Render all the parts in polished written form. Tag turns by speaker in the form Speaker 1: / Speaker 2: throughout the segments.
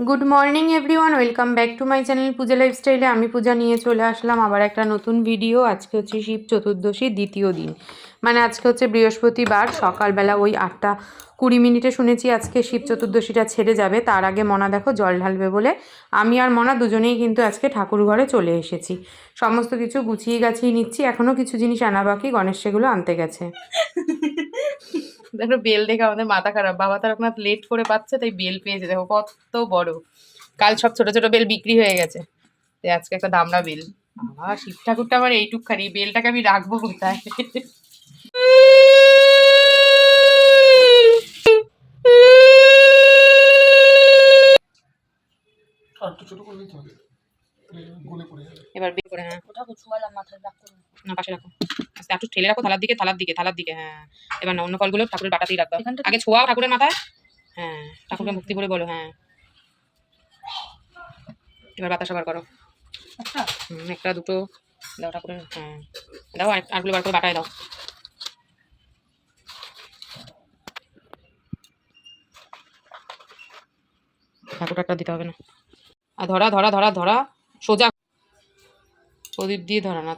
Speaker 1: Good morning everyone, welcome back to my channel Puja লাইফস্টাইলে। আমি পূজা নিয়ে চলে আসলাম আবার একটা নতুন ভিডিও। আজকে হচ্ছে শিব চতুর্দশীর দ্বিতীয় দিন, মানে আজকে হচ্ছে বৃহস্পতিবার। সকালবেলা ওই 8:20 শুনেছি আজকে শিব চতুর্দশীটা ছেড়ে যাবে। তার আগে মনা দেখো জল ঢালবে বলে আমি আর মনা দুজনেই কিন্তু আজকে ঠাকুর ঘরে চলে এসেছি। সমস্ত কিছু গুছিয়ে গাছিয়ে নিচ্ছি, এখনও কিছু জিনিস আনা বাকি, গণেশ সেগুলো আনতে গেছে। দেখো বেল দেখে আমাদের মাথা খারাপ, বাবা তারকনাথ লেট করে পাচ্ছে তাই বেল পেয়েছে, দেখো কত বড়। কাল সব ছোট ছোট বেল বিক্রি হয়ে গেছে, তাই আজকে একটা দামড়া বেল। বাবা, শিব ঠাকুরটা আমার এইটুকখানি, বেলটাকে আমি রাখবো কোথায়? এবার বের করে, হ্যাঁ না পাশে রাখো, আস্তে একটু ঠেলে রাখো, থালার দিকে থালার দিকে থালার দিকে, হ্যাঁ। এবার না, অন্য ফলগুলো ঠাকুরের বাটাতেই রাখবা, আগে ছোঁয়াও ঠাকুরের মাথায়, হ্যাঁ। ঠাকুরকে মুক্তি করে বলো, হ্যাঁ। এবার বাতাসা বার করো, একটা দুটো দাও ঠাকুরের, হ্যাঁ। দাও আরগুলো বার করে বাটায় দাও। ঠাকুরটা একটা দিতে হবে না, আর ধরা ধরা ধরা ধরা সোজা প্রদীপ দিয়ে ধরা না।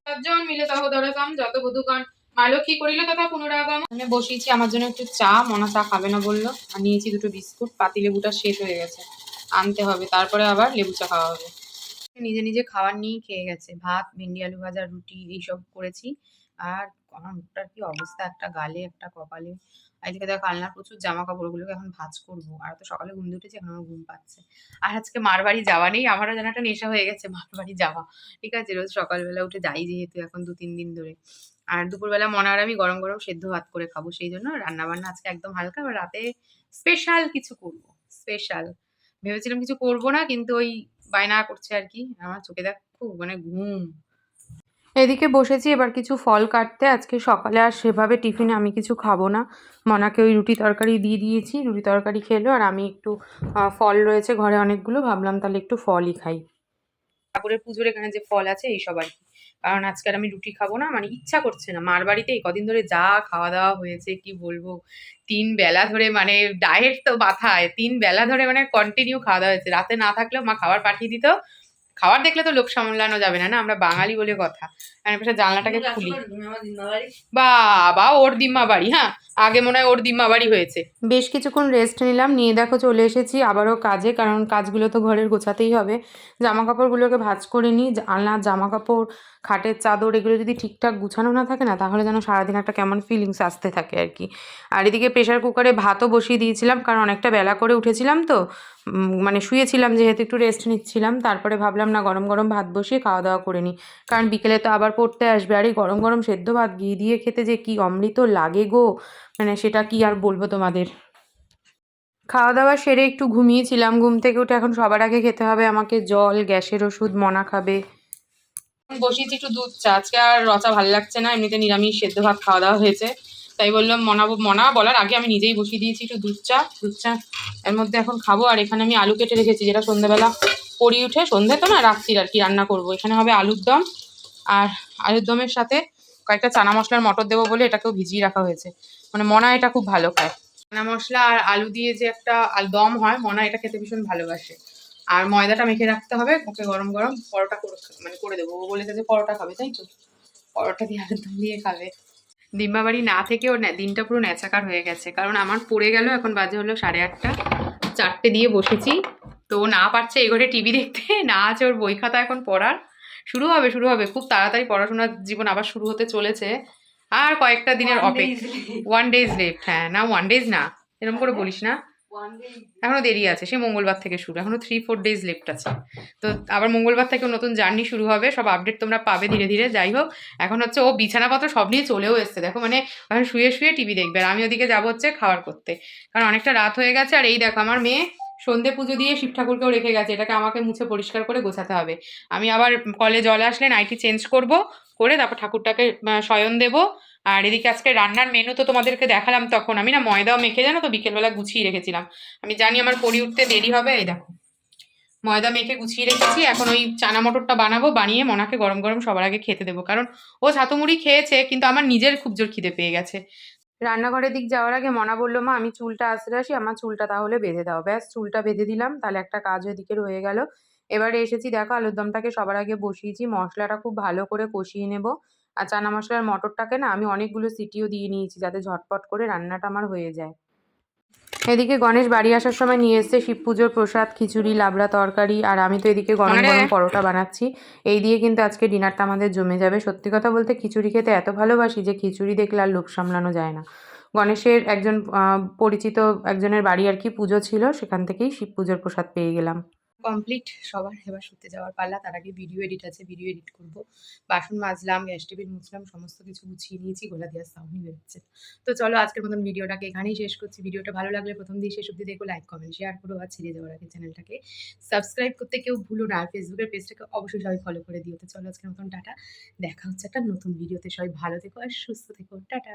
Speaker 1: চারজন মিলে তাহ ধরাতাম যত বধূগণ মা লক্ষ্মী করিল তথা পুনরাগম। আমি বসিয়েছি আমার জন্য একটু চা, মনা চা খাবে না বললো, আর নিয়েছি দুটো বিস্কুট। পাতি লেবুটা শেষ হয়ে গেছে, আনতে হবে, তারপরে আবার লেবু চা খাওয়া হবে। নিজে নিজে খাবার নিয়েই খেয়ে গেছে, ভাত, ভেন্ডি আলু ভাজা, রুটি এইসব করেছি। আর আমার মুখটার কি অবস্থা, একটা গালে একটা কপালে। আজকে দেখো কালনার প্রচুর জামা কাপড়গুলোকে এখন ভাঁজ করবো, আর তো সকালে ঘুম দিয়ে উঠেছি, এখন আমার ঘুম পাচ্ছে। আর আজকে মার বাড়ি যাওয়া নেই, আমারও যেন একটা নেশা হয়ে গেছে মার বাড়ি যাওয়া। ঠিক আছে, রোজ সকালবেলা উঠে যাই যেহেতু এখন 2-3 দিন ধরে। আর দুপুরবেলা মনে আর আমি গরম গরম সেদ্ধ ভাত করে খাবো, সেই জন্য রান্না বান্না আজকে একদম হালকা। আর রাতে স্পেশাল কিছু করবো, স্পেশাল। ভেবেছিলাম কিছু করবো না, কিন্তু ওই বায়না করছে আর কি। আমার চোখে দেখো মানে ঘুম। এদিকে বসেছি এবার কিছু ফল কাটতে। আজকে সকালে আর সেভাবে টিফিনে আমি কিছু খাবো না, মনাকে ওই রুটি তরকারি দিয়ে দিয়েছি, রুটি তরকারি খেলো। আর আমি একটু ফল রয়েছে ঘরে অনেকগুলো, ভাবলাম তাহলে একটু ফলই খাই। ঠাকুরের পুজোর এখানে যে ফল আছে এইসব আর কি, কারণ আজকে আর আমি রুটি খাবো না, মানে ইচ্ছা করছে না। মার বাড়িতে এই কদিন ধরে যা খাওয়া দাওয়া হয়েছে কি বলবো, 3 বেলা ধরে, মানে ডায়েট তো মাথায়, 3 বেলা ধরে মানে কন্টিনিউ খাওয়া দাওয়া হয়েছে। রাতে না থাকলেও মা খাবার পাঠিয়ে দিত। খাবার দেখলে তো লোক সামলানো যাবে না, না আমরা বাঙালি বলে কথা। আমি পাশে জানলাটাকে খুলি, বাবা ওর দিম্মা বাড়ি, হ্যাঁ আগে মনে হয় ওর দিম্মা বাড়ি হয়েছে। বেশ কিছুক্ষণ রেস্ট নিলাম, নিয়ে দেখো চলে এসেছি আবারও কাজে, কারণ কাজগুলো তো ঘরের গোছাতেই হবে। জামা কাপড়গুলোকে ভাঁজ করে নিই। আলনা, জামা কাপড়, খাটের চাদর, এগুলো যদি ঠিকঠাক গুছানো না থাকে না, তাহলে যেন সারাদিন একটা কেমন ফিলিংস আসতে থাকে আর কি। আর এদিকে প্রেশার কুকারে ভাতও বসিয়ে দিয়েছিলাম, কারণ অনেকটা বেলা করে উঠেছিলাম তো, মানে শুয়েছিলাম যেহেতু, একটু রেস্ট নিচ্ছিলাম। তারপরে ভাবলাম না, গরম গরম ভাত বসিয়ে খাওয়া দাওয়া করে নিই, কারণ বিকেলে তো আবার পড়তে আসবে। আর এই গরম গরম সেদ্ধ ভাত ঘি দিয়ে খেতে যে কি অমৃত লাগে গো, মানে সেটা কি আর বলবো তোমাদের। খাওয়া দাওয়া সেরে একটু ঘুমিয়েছিলাম, ঘুম থেকে উঠে এখন সবার আগে খেতে হবে আমাকে জল, গ্যাসের ওষুধ, মনা খাবে। বসিয়েছি একটু দুধ চা, আজকে আর রচা ভালো লাগছে না, এমনিতে নিরামিষ সেদ্ধ ভাত খাওয়া দাওয়া হয়েছে, তাই বললাম মনা বলার আগে আমি নিজেই বসিয়ে দিয়েছি একটু দুধ চা এর মধ্যে এখন খাবো। আর এখানে আমি আলু কেটে রেখেছি, যেটা সন্ধ্যেবেলা পড়ি উঠে, সন্ধ্যে তো না রাত্রির আর কি রান্না করব। এখানে হবে আলুর দম, আর আলুর দমের সাথে কয়েকটা চানা মশলার মটর দেবো বলে এটাকেও ভিজিয়ে রাখা হয়েছে। মানে মনা এটা খুব ভালো খায়, চানা মশলা আর আলু দিয়ে যে একটা দম হয়, মনা এটা খেতে ভীষণ ভালোবাসে। আর ময়দাটা মেখে রাখতে হবে, ওকে গরম গরম পরোটা করে দেবো। ও বলেছে যে পরোটা খাবে, তাই তো পরোটা দিয়ে আলুর দম দিয়ে খাবে। দিম্মা বাড়ি না থেকে ওর দিনটা পুরো ন্যাচাকার হয়ে গেছে, কারণ আমার পড়ে গেল, এখন বাজে হলো 8:30, 4টে দিয়ে বসেছি। তো ও না পারছে এই ঘরে টিভি দেখতে, না আছে ওর বই খাতা এখন পড়ার। শুরু হবে খুব তাড়াতাড়ি, পড়াশোনার জীবন আবার শুরু হতে চলেছে। আর কয়েকটা দিনের অপেক্ষা, 1 days left, হ্যাঁ না 1 days না, এরকম করে বলিস না, এখনো দেরি আছে, সে মঙ্গলবার থেকে শুরু, এখনো 3-4 days লেফট আছে। তো আবার মঙ্গলবার থেকে নতুন জার্নি শুরু হবে, সব আপডেট তোমরা পাবে ধীরে ধীরে। যাই হোক, এখন হচ্ছে ও বিছানাপত্র সব নিয়ে চলেও এসছে, দেখো মানে এখন শুয়ে শুয়ে টিভি দেখবে, আর আমি ওদিকে যাবো হচ্ছে খাবার করতে, কারণ অনেকটা রাত হয়ে গেছে। আর এই দেখো আমার মেয়ে সন্ধে পুজো দিয়ে শিব ঠাকুরকেও রেখে গেছে, এটাকে আমাকে মুছে পরিষ্কার করে গোছাতে হবে। আমি আবার কলে জল আসলে নাইটি চেঞ্জ করব, করে তারপর ঠাকুরটাকে শয়ন দেবো। আর এদিকে আজকে রান্নার মেনু তো তোমাদেরকে দেখালাম, তখন আমি না ময়দাও মেখে জানো তো বিকেলবেলা গুছিয়ে রেখেছিলাম। আমি জানি আমার পড়ি উঠতে দেরি হবে, এই দেখো ময়দা মেখে গুছিয়ে রেখেছি। এখন ওই চানা মটরটা বানাবো, বানিয়ে মনাকে গরম গরম সবার আগে খেতে দেবো, কারণ ও ছাতু মুড়ি খেয়েছে, কিন্তু আমার নিজের খুব জোর খিদে পেয়ে গেছে। রান্নাঘরের দিক যাওয়ার আগে মনা বলল, মা আমি চুলটা আঁচড়ে আসি, আমার চুলটা তাহলে বেঁধে দাও। ব্যাস চুলটা বেঁধে দিলাম, তাহলে একটা কাজ ওইদিকের হয়ে গেল। এবারে এসেছি, দেখো আলুর দমটাকে সবার আগে বসিয়েছি, মশলাটা খুব ভালো করে কষিয়ে নেব। আর চানা মশলার মটরটাকে না আমি অনেকগুলো সিটিও দিয়ে নিয়েছি, যাতে ঝটপট করে রান্নাটা আমার হয়ে যায়। এদিকে গণেশ বাড়ি আসার সময় নিয়ে এসছে শিব পুজোর প্রসাদ, খিচুড়ি, লাবড়া তরকারি, আর আমি তো এদিকে গরম গরম পরোটা বানাচ্ছি। এই দিয়ে কিন্তু আজকে ডিনারটা আমাদের জমে যাবে। সত্যি কথা বলতে খিচুড়ি খেতে এত ভালোবাসি যে খিচুড়ি দেখলে আর লোভ সামলানো যায় না। গণেশের একজন পরিচিত একজনের বাড়ি আর কি পুজো ছিল, সেখান থেকেই শিব পুজোর প্রসাদ পেয়ে গেলাম। কমপ্লিট সবার, এবার শুতে যাওয়ার পালা। তার আগে ভিডিও এডিট আছে, ভিডিও এডিট করব। বাসন মাজলাম, গ্যাস টেবিল মুছলাম, সমস্ত কিছু গুছিয়ে নিয়েছি, গলা দেওয়ার সাউন্ডই বেরোচ্ছে। তো চলো আজকের মতন ভিডিওটাকে এখানেই শেষ করছি। ভিডিওটা ভালো লাগলে প্রথম দিয়ে শেষ অব্দি দেখো, লাইক কমেন্ট শেয়ার করো, আর ছেড়ে যাওয়ার আগে চ্যানেলটাকে সাবস্ক্রাইব করতে কেউ ভুলো না। আর ফেসবুকের পেজটাকে অবশ্যই সবাই ফলো করে দিও। তো চলো আজকের মতন টাটা, দেখা হচ্ছে একটা নতুন ভিডিওতে। সবাই ভালো থেকো আর সুস্থ থেকো, টাটা।